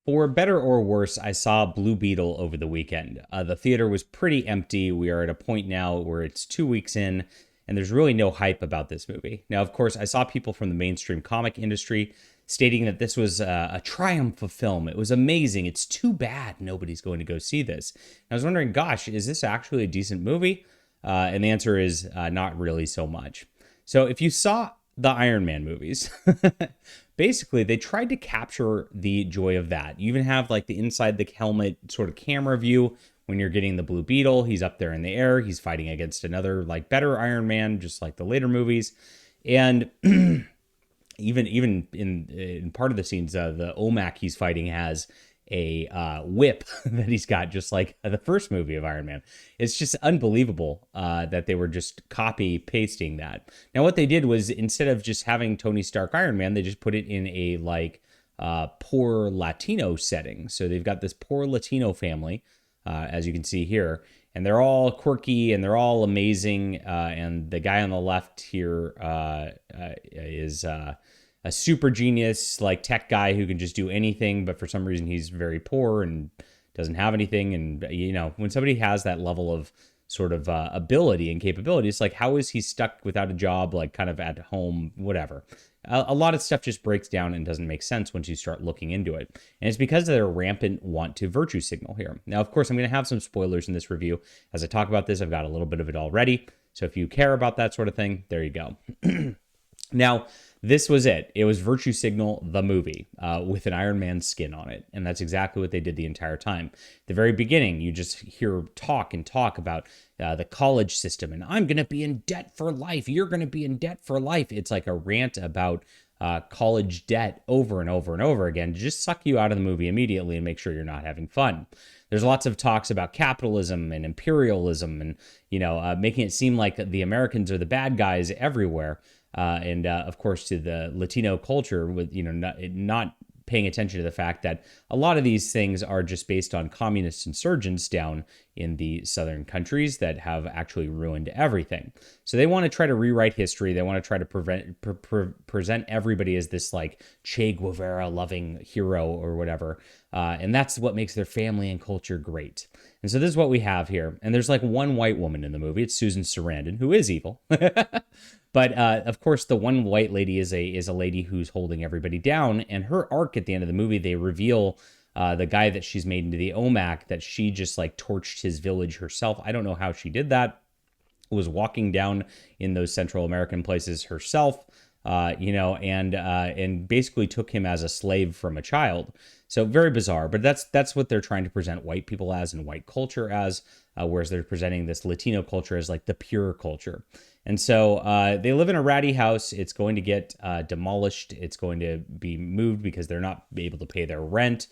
For better or worse, I saw Blue Beetle over the weekend. The theater was pretty empty. We are at a point now where it's 2 weeks in, and there's really no hype about this movie. Now, of course, I saw people from the mainstream comic industry stating that this was a triumph of film. It was amazing. It's too bad nobody's going to go see this. And I was wondering, gosh, is this actually a decent movie? And the answer is not really so much. So if you saw the Iron Man movies, basically they tried to capture the joy of that. You even have like the inside the helmet sort of camera view when you're getting the Blue Beetle. He's up there in the air. He's fighting against another like better Iron Man, just like the later movies. And even in part of the scenes, the OMAC he's fighting has a whip that he's got, just like the first movie of Iron Man. It's just unbelievable that they were just copy pasting that. Now, what they did was instead of just having Tony Stark Iron Man, they just put it in a like poor Latino setting. So they've got this poor Latino family, as you can see here, and they're all quirky and they're all amazing. And the guy on the left here is a super genius, like tech guy who can just do anything, but for some reason he's very poor and doesn't have anything. And, you know, when somebody has that level of sort of ability and capability, it's like, how is he stuck without a job, like kind of at home, whatever. A lot of stuff just breaks down and doesn't make sense once you start looking into it. And it's because of their rampant want to virtue signal here. Now, of course, I'm going to have some spoilers in this review. As I talk about this, I've got a little bit of it already. So if you care about that sort of thing, there you go. Now, this was it. It was Virtue Signal, the movie, with an Iron Man skin on it. And that's exactly what they did the entire time. At the very beginning, you just hear talk about the college system. And I'm going to be in debt for life. You're going to be in debt for life. It's like a rant about college debt over and over and over again to just suck you out of the movie immediately and make sure you're not having fun. There's lots of talks about capitalism and imperialism and, you know, making it seem like the Americans are the bad guys everywhere. And of course, to the Latino culture, with not paying attention to the fact that a lot of these things are just based on communist insurgents down in the southern countries that have actually ruined everything. So they want to try to rewrite history. They want to try to present everybody as this like Che Guevara loving hero or whatever. And that's what makes their family and culture great. And so this is what we have here. And there's like one white woman in the movie. It's Susan Sarandon, who is evil. But of course, the one white lady is a lady who's holding everybody down. And her arc at the end of the movie, they reveal the guy that she's made into the OMAC, that she just like torched his village herself. I don't know how she did that. Was walking down in those Central American places herself, and basically took him as a slave from a child. So very bizarre, but that's what they're trying to present white people as and white culture as, whereas they're presenting this Latino culture as like the pure culture. And so they live in a ratty house. It's going to get demolished. It's going to be moved because they're not able to pay their rent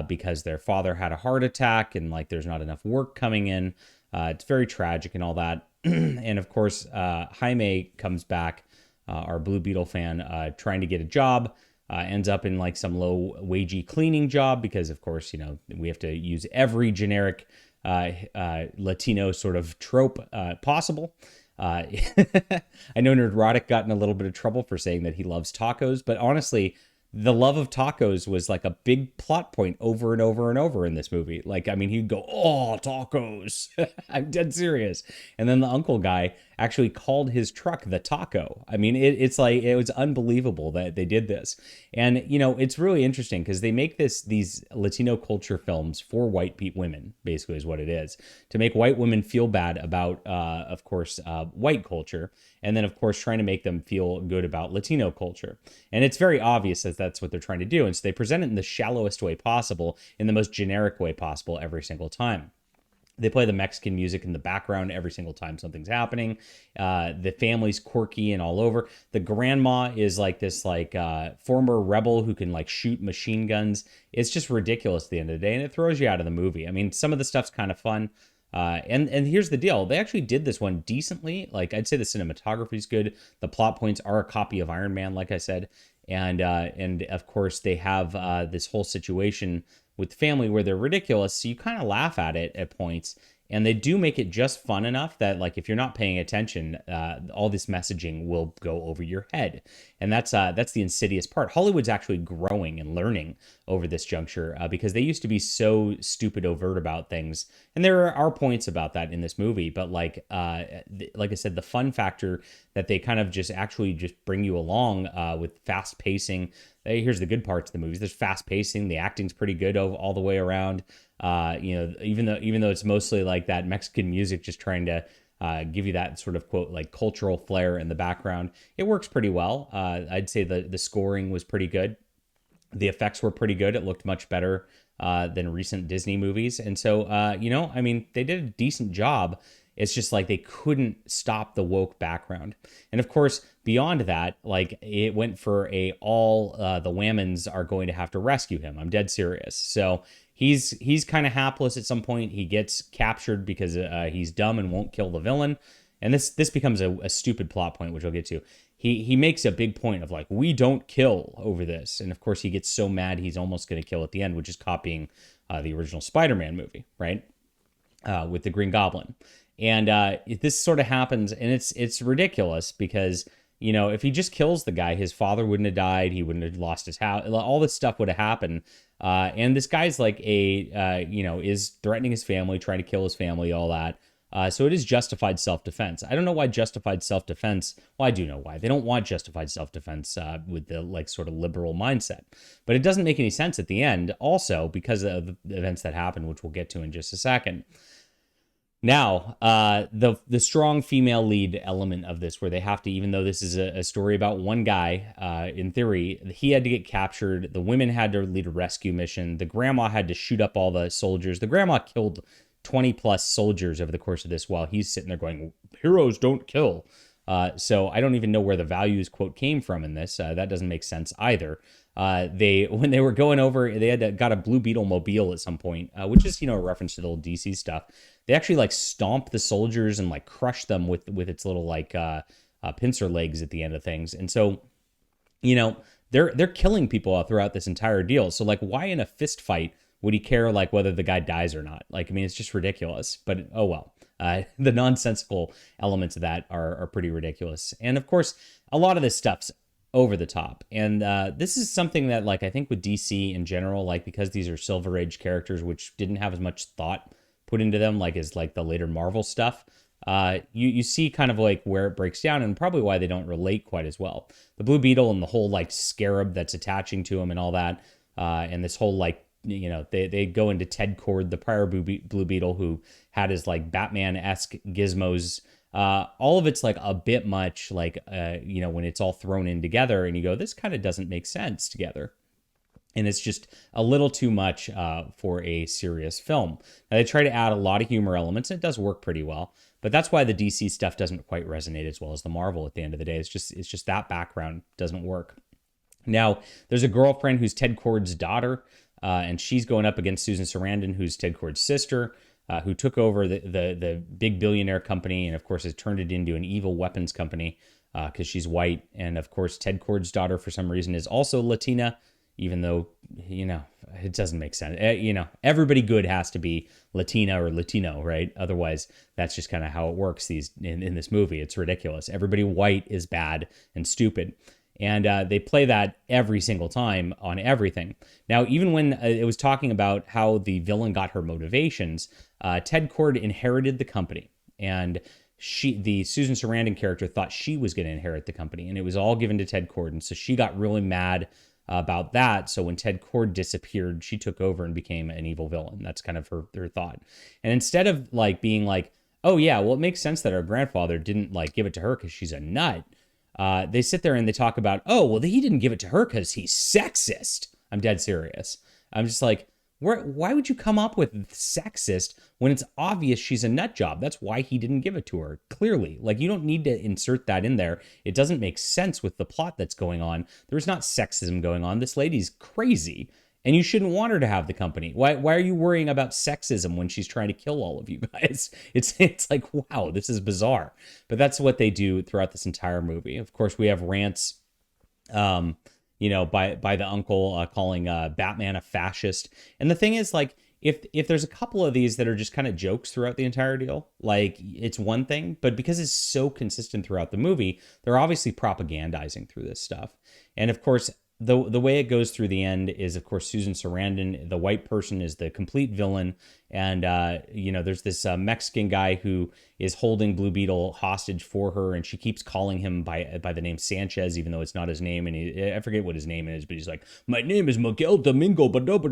because their father had a heart attack and like there's not enough work coming in. It's very tragic and all that. And of course, Jaime comes back, our Blue Beetle fan, trying to get a job. Ends up in like some low-wagey cleaning job because, of course, you know, we have to use every generic Latino sort of trope possible. I know Nerdrotic got in a little bit of trouble for saying that he loves tacos, but honestly, the love of tacos was like a big plot point over and over and over in this movie. Like, I mean, he'd go, "Oh, tacos." I'm dead serious. And then the uncle guy actually called his truck the Taco. I mean, it's like, it was unbelievable that they did this. And, you know, it's really interesting because they make these Latino culture films for white women, basically is what it is, to make white women feel bad about, of course, white culture. And then, of course, trying to make them feel good about Latino culture. And it's very obvious that that's what they're trying to do. And so they present it in the shallowest way possible, in the most generic way possible every single time. They play the Mexican music in the background every single time something's happening. The family's quirky and all over. The grandma is like this former rebel who can like shoot machine guns. It's just ridiculous at the end of the day, and it throws you out of the movie. I mean, some of the stuff's kind of fun. And here's the deal. They actually did this one decently. Like, I'd say the cinematography is good. The plot points are a copy of Iron Man, like I said. And of course, they have this whole situation with family where they're ridiculous, so you kind of laugh at it at points, and they do make it just fun enough that, like, if you're not paying attention, all this messaging will go over your head, and that's the insidious part. Hollywood's actually growing and learning over this juncture because they used to be so stupid overt about things, and there are points about that in this movie. But like I said, the fun factor that they kind of just actually just bring you along with fast pacing. Here's the good parts of the movies. There's fast pacing. The acting's pretty good all the way around. Even though it's mostly like that Mexican music, just trying to give you that sort of quote like cultural flair in the background, it works pretty well. I'd say the scoring was pretty good. The effects were pretty good. It looked much better than recent Disney movies. And so, I mean, they did a decent job. It's just like they couldn't stop the woke background. And of course, beyond that, like it went for all the Whammons are going to have to rescue him. I'm dead serious. So he's kind of hapless at some point. He gets captured because he's dumb and won't kill the villain. And this becomes a stupid plot point, which I'll get to. He makes a big point of like, we don't kill over this. And of course, he gets so mad he's almost going to kill at the end, which is copying the original Spider-Man movie, right? With the Green Goblin. And this sort of happens, and it's ridiculous because, if he just kills the guy, his father wouldn't have died. He wouldn't have lost his house. All this stuff would have happened. And this guy's like is threatening his family, trying to kill his family, all that. So it is justified self-defense. I don't know why justified self-defense. Well, I do know why. They don't want justified self-defense with the like sort of liberal mindset. But it doesn't make any sense at the end also because of the events that happened, which we'll get to in just a second. Now, the strong female lead element of this, where they have to, even though this is a story about one guy, in theory, he had to get captured. The women had to lead a rescue mission. The grandma had to shoot up all the soldiers. The grandma killed 20 plus soldiers over the course of this while he's sitting there going, heroes don't kill. So I don't even know where the values quote came from in this. That doesn't make sense either. When they were going over, they got a Blue Beetle mobile at some point, which is, a reference to the old DC stuff. They actually like stomp the soldiers and like crush them with its little like pincer legs at the end of things. And so, they're killing people throughout this entire deal. So like, why in a fist fight would he care like whether the guy dies or not? Like, I mean, it's just ridiculous. But oh well. The nonsensical elements of that are pretty ridiculous. And of course, a lot of this stuff's over the top. And this is something that, like, I think with DC in general, like, because these are Silver Age characters, which didn't have as much thought put into them, like, as like the later Marvel stuff, you see kind of like where it breaks down and probably why they don't relate quite as well. The Blue Beetle and the whole like scarab that's attaching to him and all that, and this whole like, they go into Ted Kord, the prior Blue Beetle, who had his like Batman-esque gizmos. All of it's like a bit much, like, when it's all thrown in together and you go, this kind of doesn't make sense together. And it's just a little too much for a serious film. Now, they try to add a lot of humor elements, and it does work pretty well. But that's why the DC stuff doesn't quite resonate as well as the Marvel at the end of the day. It's just that background doesn't work. Now, there's a girlfriend who's Ted Kord's daughter, and she's going up against Susan Sarandon, who's Ted Kord's sister, who took over the big billionaire company and, of course, has turned it into an evil weapons company because she's white. And, of course, Ted Kord's daughter, for some reason, is also Latina, even though, it doesn't make sense. Everybody good has to be Latina or Latino, right? Otherwise, that's just kind of how it works in this movie. It's ridiculous. Everybody white is bad and stupid. And they play that every single time on everything. Now, even when it was talking about how the villain got her motivations, Ted Kord inherited the company. And the Susan Sarandon character thought she was going to inherit the company. And it was all given to Ted Kord. And so she got really mad about that. So when Ted Kord disappeared, she took over and became an evil villain. That's kind of her thought. And instead of like being like, oh yeah, well, it makes sense that our grandfather didn't like give it to her because she's a nut. They sit there and they talk about, oh, well, he didn't give it to her because he's sexist. I'm dead serious. I'm just like, why would you come up with sexist when it's obvious she's a nut job? That's why he didn't give it to her. Clearly, like, you don't need to insert that in there. It doesn't make sense with the plot that's going on. There's not sexism going on. This lady's crazy. And you shouldn't want her to have the company. Why are you worrying about sexism when she's trying to kill all of you guys? It's like, wow, this is bizarre. But that's what they do throughout this entire movie. Of course, we have rants, by the uncle calling Batman a fascist. And the thing is, like, if there's a couple of these that are just kind of jokes throughout the entire deal, like, it's one thing. But because it's so consistent throughout the movie, they're obviously propagandizing through this stuff. And of course, the way it goes through the end is, of course, Susan Sarandon, the white person, is the complete villain, and there's this Mexican guy who is holding Blue Beetle hostage for her, and she keeps calling him by the name Sanchez, even though it's not his name, and I forget what his name is, but he's like, my name is Miguel Domingo, but at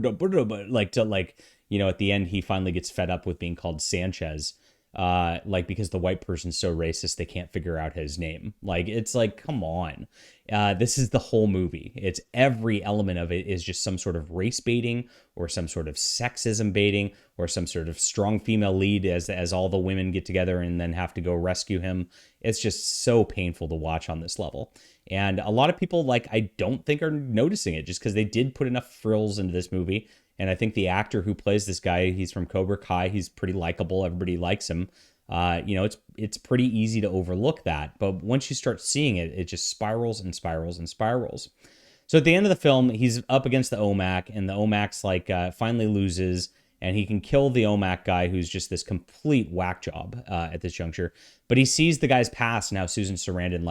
the end he finally gets fed up with being called Sanchez. Because the white person's so racist they can't figure out his name. It's like, come on. This is the whole movie. It's every element of it is just some sort of race baiting or some sort of sexism baiting or some sort of strong female lead as all the women get together and then have to go rescue him. It's just so painful to watch on this level. And a lot of people, I don't think are noticing it just because they did put enough frills into this movie. And I think the actor who plays this guy, he's from Cobra Kai. He's pretty likable. Everybody likes him. It's pretty easy to overlook that. But once you start seeing it, it just spirals and spirals and spirals. So at the end of the film, he's up against the OMAC, and the OMAC's finally loses, and he can kill the OMAC guy, who's just this complete whack job at this juncture. But he sees the guy's past, and how Susan Sarandon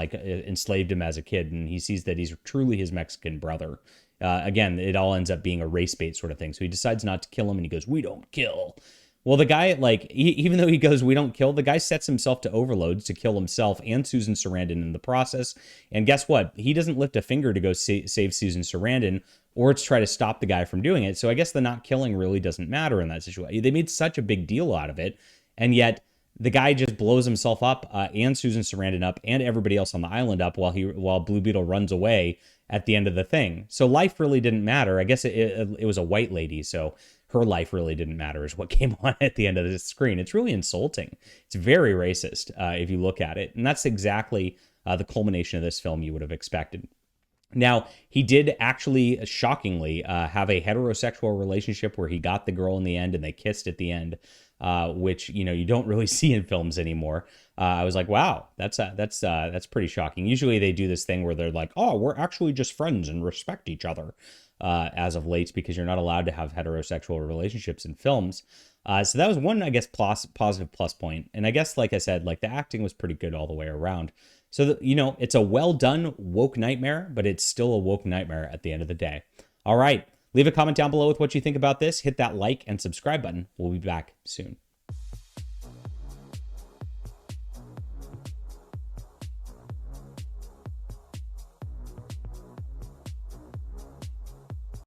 enslaved him as a kid, and he sees that he's truly his Mexican brother. Again, it all ends up being a race bait sort of thing. So he decides not to kill him, and he goes, "We don't kill." Well, the guy, even though he goes, "We don't kill," the guy sets himself to overloads to kill himself and Susan Sarandon in the process. And guess what? He doesn't lift a finger to go save Susan Sarandon or to try to stop the guy from doing it. So I guess the not killing really doesn't matter in that situation. They made such a big deal out of it, and yet the guy just blows himself up and Susan Sarandon up and everybody else on the island up while Blue Beetle runs away at the end of the thing. So life really didn't matter. I guess it was a white lady, so her life really didn't matter is what came on at the end of the screen. It's really insulting. It's very racist if you look at it. And that's exactly the culmination of this film you would have expected. Now, he did actually, shockingly, have a heterosexual relationship where he got the girl in the end and they kissed at the end, which, you don't really see in films anymore. I was like, wow, that's pretty shocking. Usually they do this thing where they're like, oh, we're actually just friends and respect each other as of late, because you're not allowed to have heterosexual relationships in films. So that was one, I guess, positive plus point. And I guess, like I said, the acting was pretty good all the way around. So, it's a well done woke nightmare, but it's still a woke nightmare at the end of the day. All right. Leave a comment down below with what you think about this. Hit that like and subscribe button. We'll be back soon.